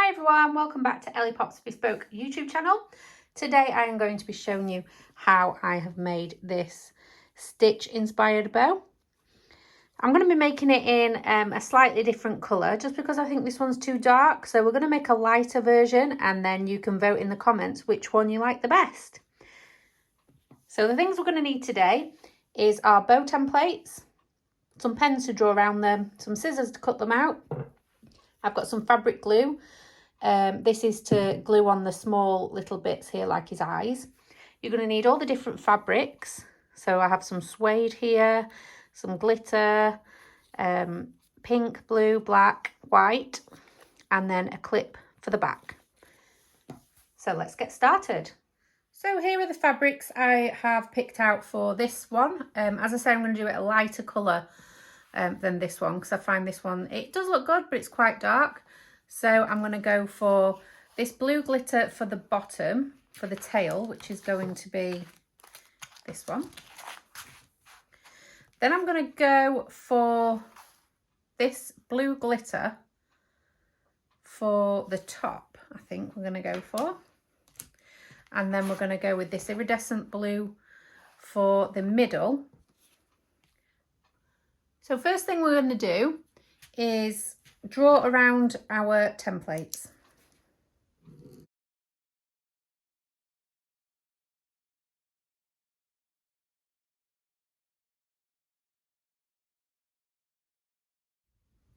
Hi everyone, welcome back to Ellie Pops Bespoke YouTube channel. Today I am going to be showing you how I have made this stitch inspired bow. I'm going to be making it in a slightly different colour just because I think this one's too dark. So we're going to make a lighter version and then you can vote in the comments which one you like the best. So the things we're going to need today is our bow templates, some pens to draw around them, some scissors to cut them out. I've got some fabric glue. This is to glue on the small little bits here like his eyes. You're going to need all the different fabrics. So I have some suede here, some glitter, pink, blue, black, white, and then a clip for the back. So let's get started. So here are the fabrics I have picked out for this one. As I say, I'm going to do it a lighter colour than this one because I find this one, it does look good, but it's quite dark. So I'm going to go for this blue glitter for the bottom, for the tail, which is going to be this one. Then I'm going to go for this blue glitter for the top, I think we're going to go for. And then we're going to go with this iridescent blue for the middle. So first thing we're going to do is draw around our templates.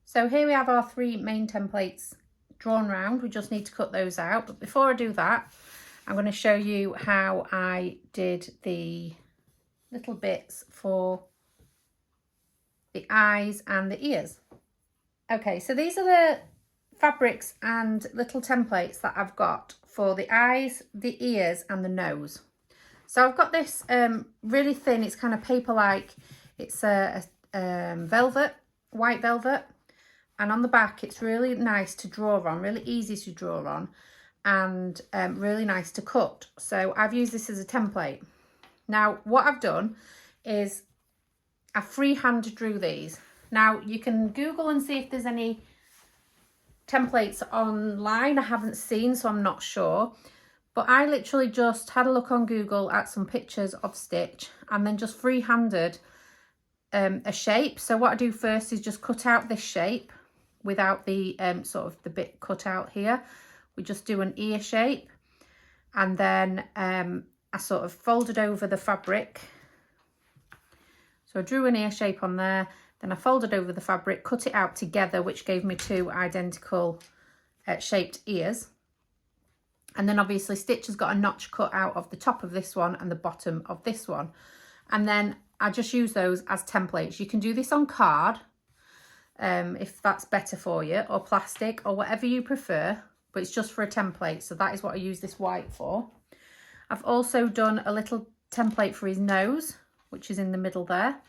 So here we have our three main templates drawn round. We just need to cut those out. But before I do that, I'm going to show you how I did the little bits for the eyes and the ears. Okay, so these are the fabrics and little templates that I've got for the eyes, the ears and the nose. So I've got this really thin, it's kind of paper-like, it's a velvet, white velvet, and on the back it's really nice to draw on, really easy to draw on, and really nice to cut. So I've used this as a template. Now what I've done is I freehand drew these. Now you can Google and see if there's any templates online. I haven't seen, so I'm not sure. But I literally just had a look on Google at some pictures of stitch and then just freehanded a shape. So what I do first is just cut out this shape without the sort of the bit cut out here. We just do an ear shape, and then I sort of folded over the fabric. So I drew an ear shape on there, then I folded over the fabric, cut it out together, which gave me two identical shaped ears. And then obviously Stitch has got a notch cut out of the top of this one and the bottom of this one. And then I just use those as templates. You can do this on card if that's better for you, or plastic, or whatever you prefer, but it's just for a template. So that is what I use this white for. I've also done a little template for his nose, which is in the middle there.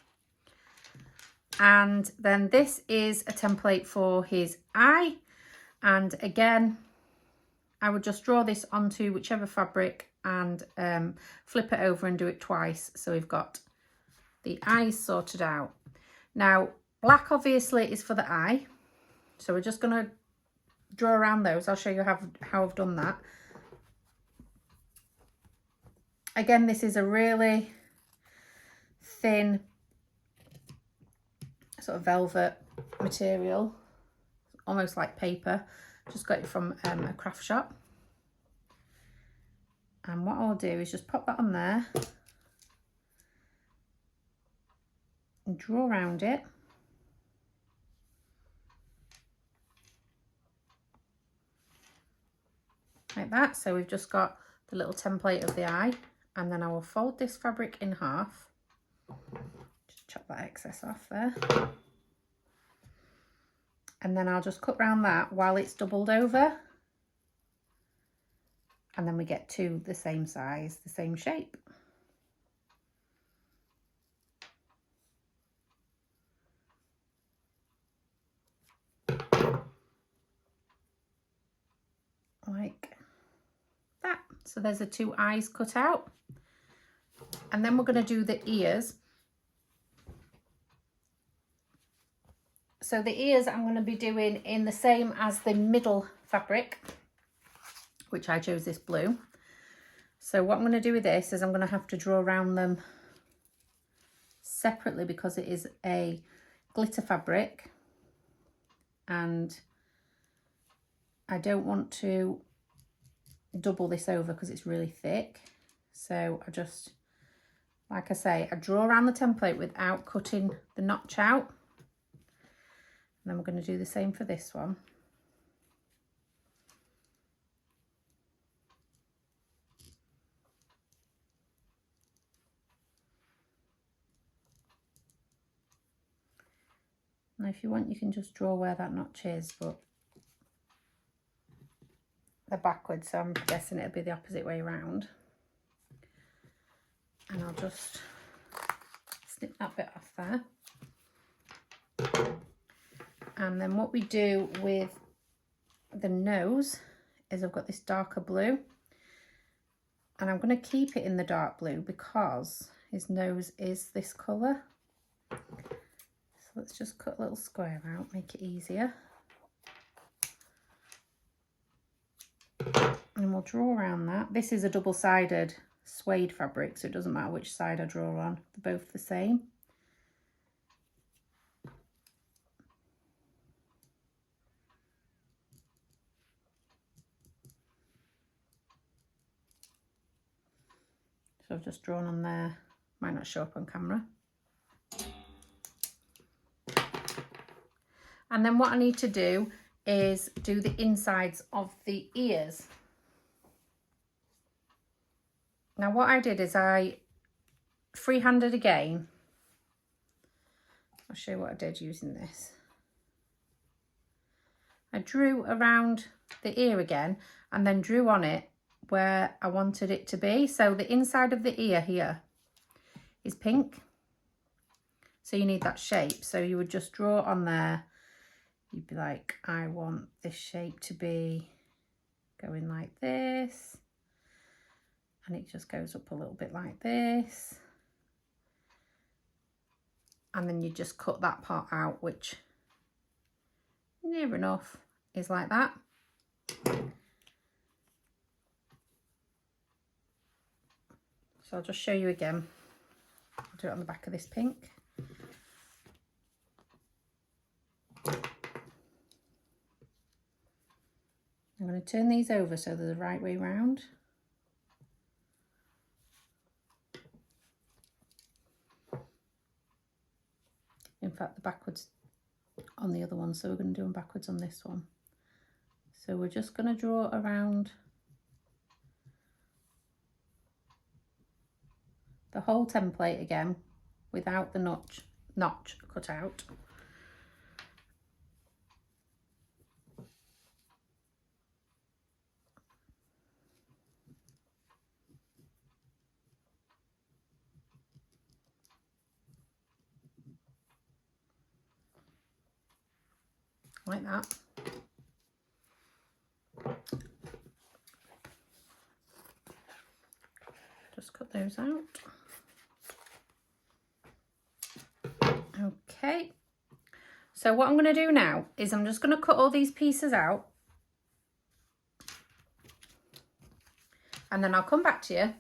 And then this is a template for his eye. And again, I would just draw this onto whichever fabric and flip it over and do it twice. So we've got the eyes sorted out. Now, black obviously is for the eye. So we're just going to draw around those. I'll show you how I've done that. Again, this is a really thin sort of velvet material, almost like paper. Just got it from a craft shop. And what I'll do is just pop that on there and draw around it. Like that. So we've just got the little template of the eye, and then I will fold this fabric in half. Just chop that excess off there. And then I'll just cut round that while it's doubled over. And then we get two the same size, the same shape. Like that. So there's the two eyes cut out. And then we're going to do the ears. So the ears I'm going to be doing in the same as the middle fabric, which I chose this blue. So what I'm going to do with this is I'm going to have to draw around them separately because it is a glitter fabric and I don't want to double this over because it's really thick. So I just, like I say, I draw around the template without cutting the notch out. And then we're going to do the same for this one. Now if you want, you can just draw where that notch is, but they're backwards, so I'm guessing it'll be the opposite way around. And I'll just snip that bit off there. And then what we do with the nose is I've got this darker blue, and I'm going to keep it in the dark blue because his nose is this colour. So let's just cut a little square out, make it easier. And we'll draw around that. This is a double-sided suede fabric, so it doesn't matter which side I draw on, they're both the same. So I've just drawn on there, might not show up on camera. And then what I need to do is do the insides of the ears. Now what I did is I freehanded again. I'll show you what I did using this. I drew around the ear again and then drew on it where I wanted it to be. So the inside of the ear here is pink. So you need that shape. So you would just draw on there. You'd be like, I want this shape to be going like this. And it just goes up a little bit like this. And then you just cut that part out, which near enough is like that. So I'll just show you again. I'll do it on the back of this pink. I'm going to turn these over so they're the right way round. In fact, the backwards on the other one, so we're going to do them backwards on this one. So we're just going to draw around the whole template again without the notch cut out. Like that. Just cut those out. Okay, so what I'm going to do now is I'm just going to cut all these pieces out and then I'll come back to you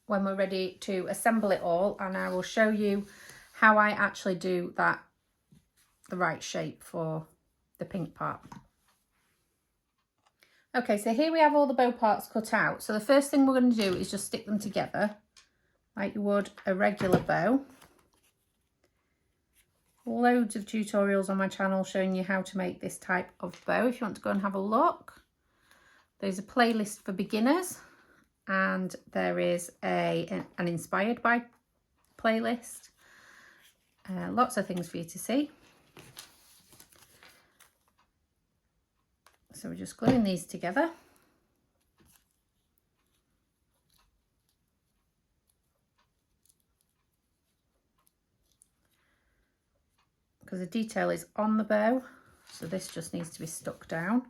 when we're ready to assemble it all, and I will show you how I actually do that the right shape for the pink part. Okay, so here we have all the bow parts cut out. So the first thing we're going to do is just stick them together like you would a regular bow. Loads of tutorials on my channel showing you how to make this type of bow if you want to go and have a look. There's a playlist for beginners and there is an inspired by playlist. Lots of things for you to see. So we're just gluing these together. Because the detail is on the bow, so this just needs to be stuck down.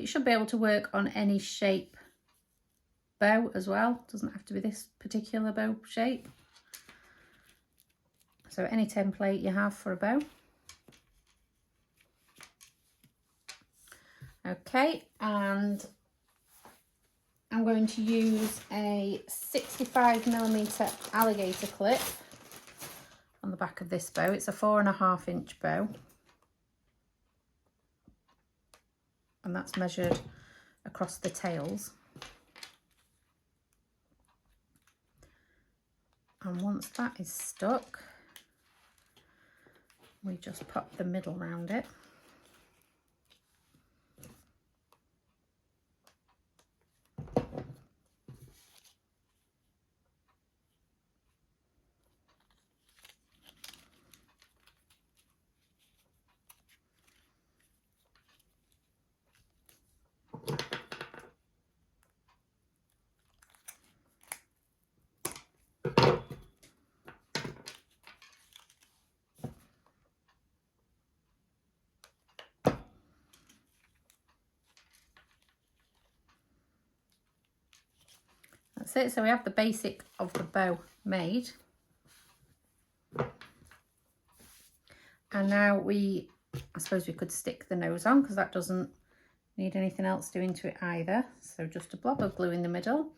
you should be able to work on any shape bow as well. It doesn't have to be this particular bow shape. So any template you have for a bow. Okay, and I'm going to use a 65mm alligator clip on the back of this bow. It's a 4.5-inch bow, and that's measured across the tails. And once that is stuck, we just pop the middle round it. That's it. So we have the basic of the bow made. And now I suppose we could stick the nose on, because that doesn't need anything else doing to it either. So just a blob of glue in the middle,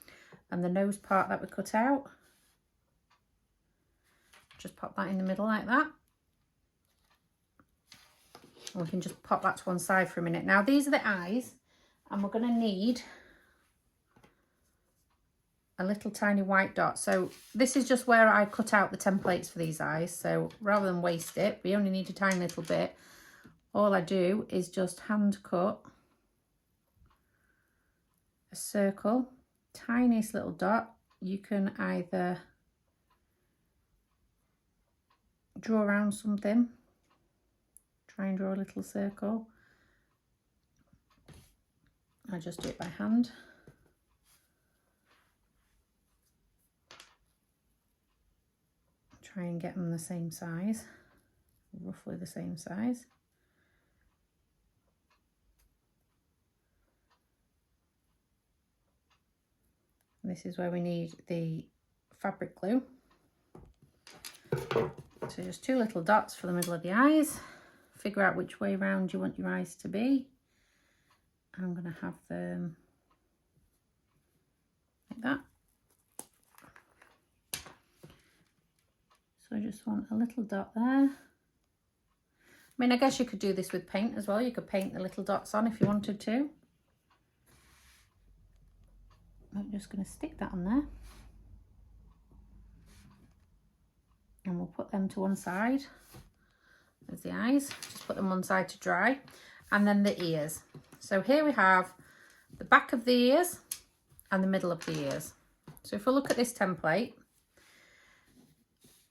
and the nose part that we cut out, just pop that in the middle like that. And we can just pop that to one side for a minute. Now these are the eyes, and we're going to need a little tiny white dot. So this is just where I cut out the templates for these eyes. So rather than waste it, we only need a tiny little bit. All I do is just hand cut a circle, tiniest little dot. You can either draw around something, try and draw a little circle. I just do it by hand. Try and get them the same size, roughly the same size. This is where we need the fabric glue. So just 2 little dots for the middle of the eyes. Figure out which way round you want your eyes to be. I'm going to have them like that. So I just want a little dot there. I mean, I guess you could do this with paint as well. You could paint the little dots on if you wanted to. I'm just going to stick that on there. And we'll put them to one side. There's the eyes. Just put them one side to dry. And then the ears. So here we have the back of the ears and the middle of the ears. So if we look at this template,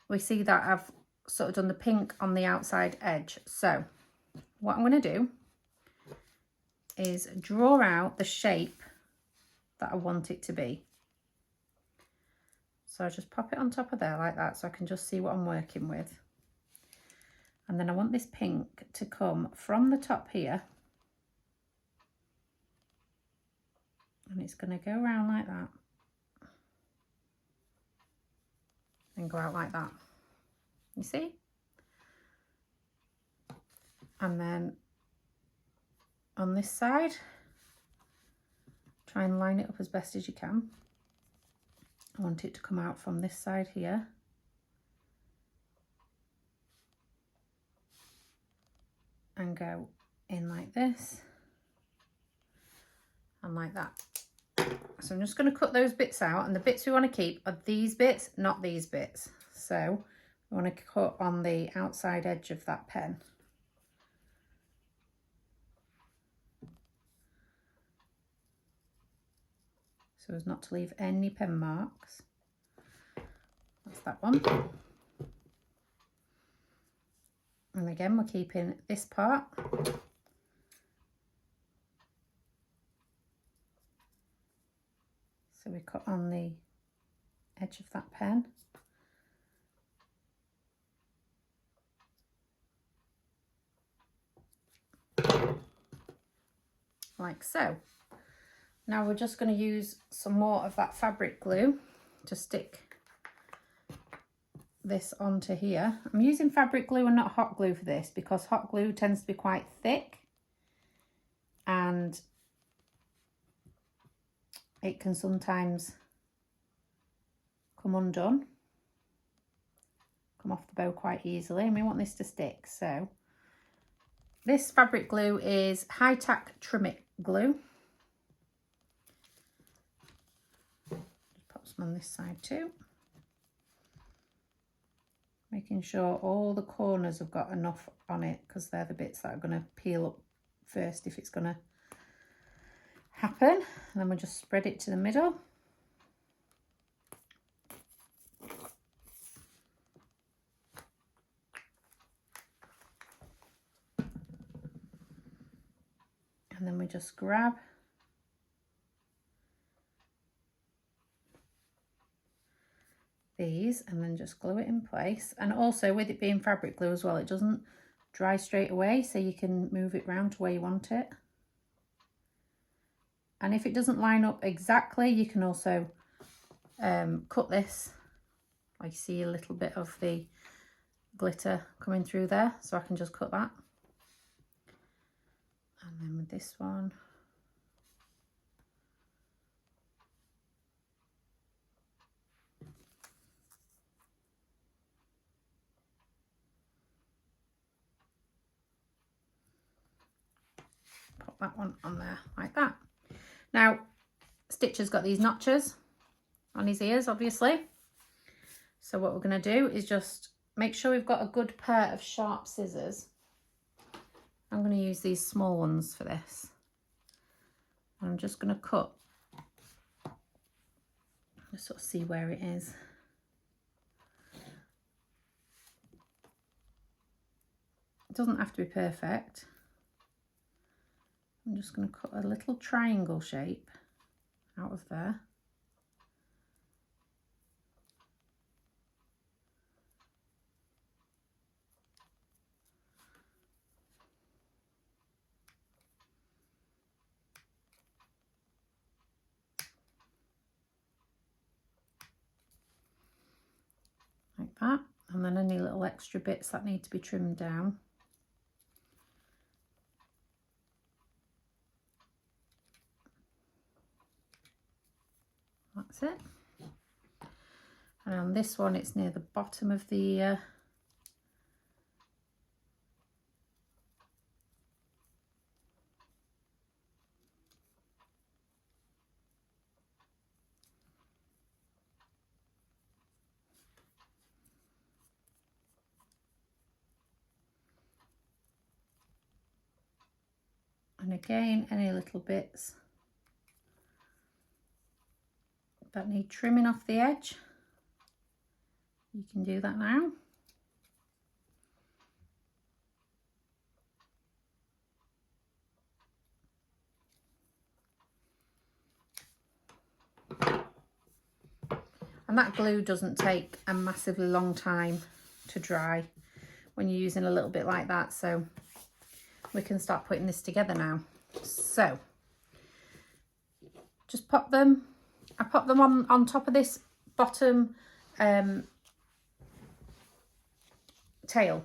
we see that I've sort of done the pink on the outside edge. So what I'm going to do is draw out the shape that I want it to be. So I just pop it on top of there like that, so I can just see what I'm working with. And then I want this pink to come from the top here, and it's going to go around like that and go out like that, you see? And then on this side, try and line it up as best as you can. I want it to come out from this side here. And go in like this and like that. So I'm just going to cut those bits out, and the bits we want to keep are these bits, not these bits. So we want to cut on the outside edge of that pen. So as not to leave any pen marks. That's that one. And again, we're keeping this part. So we cut on the edge of that pen. like so. Now we're just going to use some more of that fabric glue to stick this onto here. I'm using fabric glue and not hot glue for this because hot glue tends to be quite thick and it can sometimes come undone, come off the bow quite easily, and we want this to stick. So this fabric glue is High Tack Trim-It glue. Just pop some on this side too. Making sure all the corners have got enough on it because they're the bits that are going to peel up first if it's going to happen. And then we'll just spread it to the middle. And then we just grab these and then just glue it in place. And also with it being fabric glue as well, it doesn't dry straight away, so you can move it round to where you want it. And if it doesn't line up exactly, you can also cut this. I see a little bit of the glitter coming through there, so I can just cut that. And then with this one, put that one on there like that. Now, Stitcher's got these notches on his ears, obviously. So what we're going to do is just make sure we've got a good pair of sharp scissors. I'm going to use these small ones for this. I'm just going to cut, just sort of see where it is. It doesn't have to be perfect. I'm just going to cut a little triangle shape out of there. Like that. And then any little extra bits that need to be trimmed down. That's it. And on this one, it's near the bottom of the and again, any little bits that need trimming off the edge, you can do that now. And that glue doesn't take a massively long time to dry when you're using a little bit like that, so we can start putting this together now. So just pop them, I pop them on top of this bottom tail,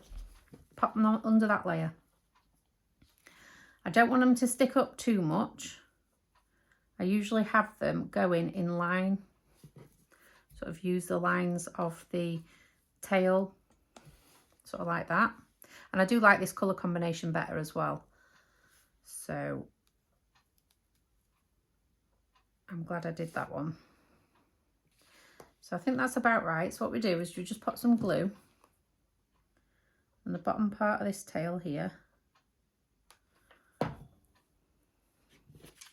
pop them under that layer. I don't want them to stick up too much. I usually have them going in line, sort of use the lines of the tail, sort of like that. And I do like this colour combination better as well. So I'm glad I did that one. So I think that's about right. So what we do is we just put some glue on the bottom part of this tail here.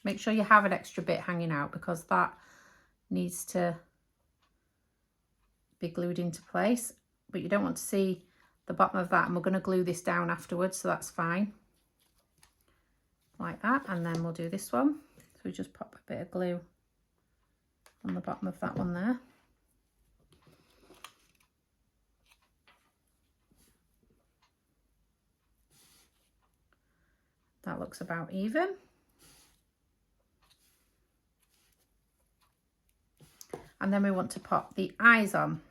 Make sure you have an extra bit hanging out because that needs to be glued into place, but you don't want to see the bottom of that, and we're going to glue this down afterwards, so that's fine. Like that, and then we'll do this one. So we just pop a bit of glue on the bottom of that one there. That looks about even. And then we want to pop the eyes on.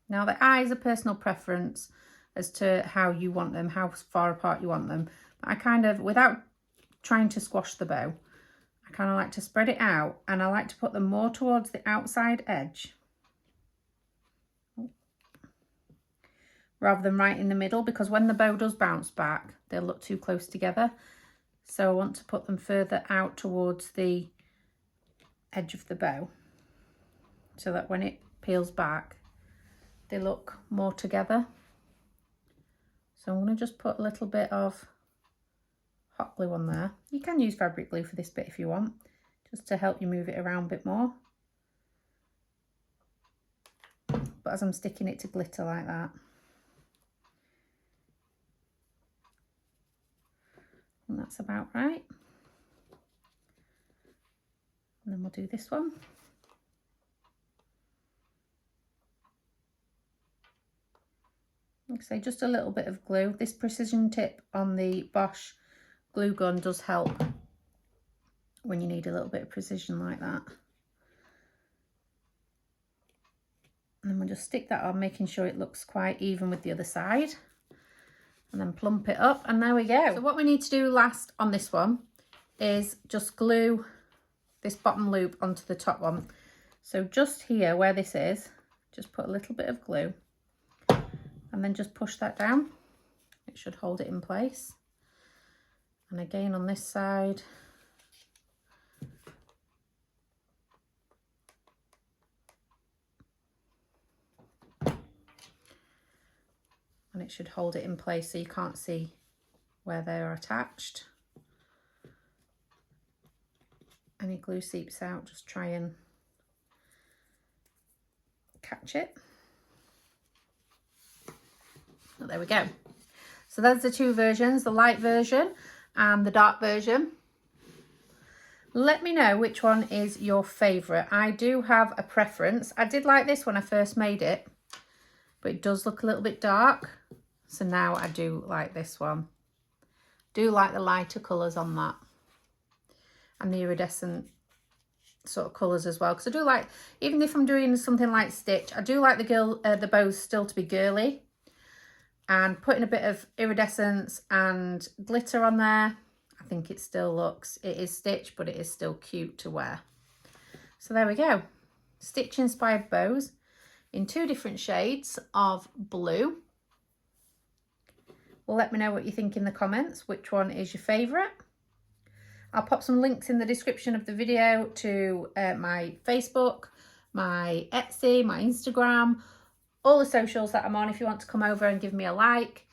Now the eyes are personal preference as to how you want them, how far apart you want them. But I kind of, without trying to squash the bow, I kind of like to spread it out, and I like to put them more towards the outside edge rather than right in the middle, because when the bow does bounce back, they'll look too close together. So I want to put them further out towards the edge of the bow so that when it peels back, they look more together. So I'm going to just put a little bit of hot glue on there. You can use fabric glue for this bit if you want, just to help you move it around a bit more. But as I'm sticking it to glitter like that, and that's about right. And then we'll do this one. Like I say, just a little bit of glue. This precision tip on the Bosch glue gun does help when you need a little bit of precision like that. And then we'll just stick that on, making sure it looks quite even with the other side. And then plump it up, and there we go. So what we need to do last on this one is just glue this bottom loop onto the top one. So just here where this is, just put a little bit of glue and then just push that down. It should hold it in place. And again on this side. And it should hold it in place so you can't see where they're attached. Any glue seeps out, just try and catch it. Oh, there we go. So there's the two versions, the light version and the dark version. Let me know which one is your favourite. I do have a preference. I did like this when I first made it, but it does look a little bit dark. So now I do like this one. Do like the lighter colours on that. And the iridescent sort of colours as well. Because I do like, even if I'm doing something like stitch, I do like the bows still to be girly. And putting a bit of iridescence and glitter on there, I think it still looks, it is stitch, but it is still cute to wear. So there we go. Stitch inspired bows in two different shades of blue. Let me know what you think in the comments, which one is your favourite. I'll pop some links in the description of the video to my Facebook, my Etsy, my Instagram, all the socials that I'm on if you want to come over and give me a like.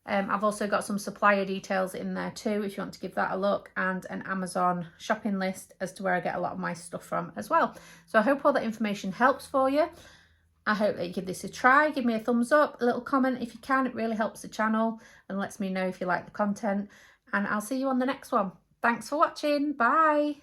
I've also got some supplier details in there too if you want to give that a look, and an Amazon shopping list as to where I get a lot of my stuff from as well. So I hope all that information helps for you. I hope that you give this a try. Give me a thumbs up, a little comment if you can. It really helps the channel and lets me know if you like the content. And I'll see you on the next one. Thanks for watching. Bye.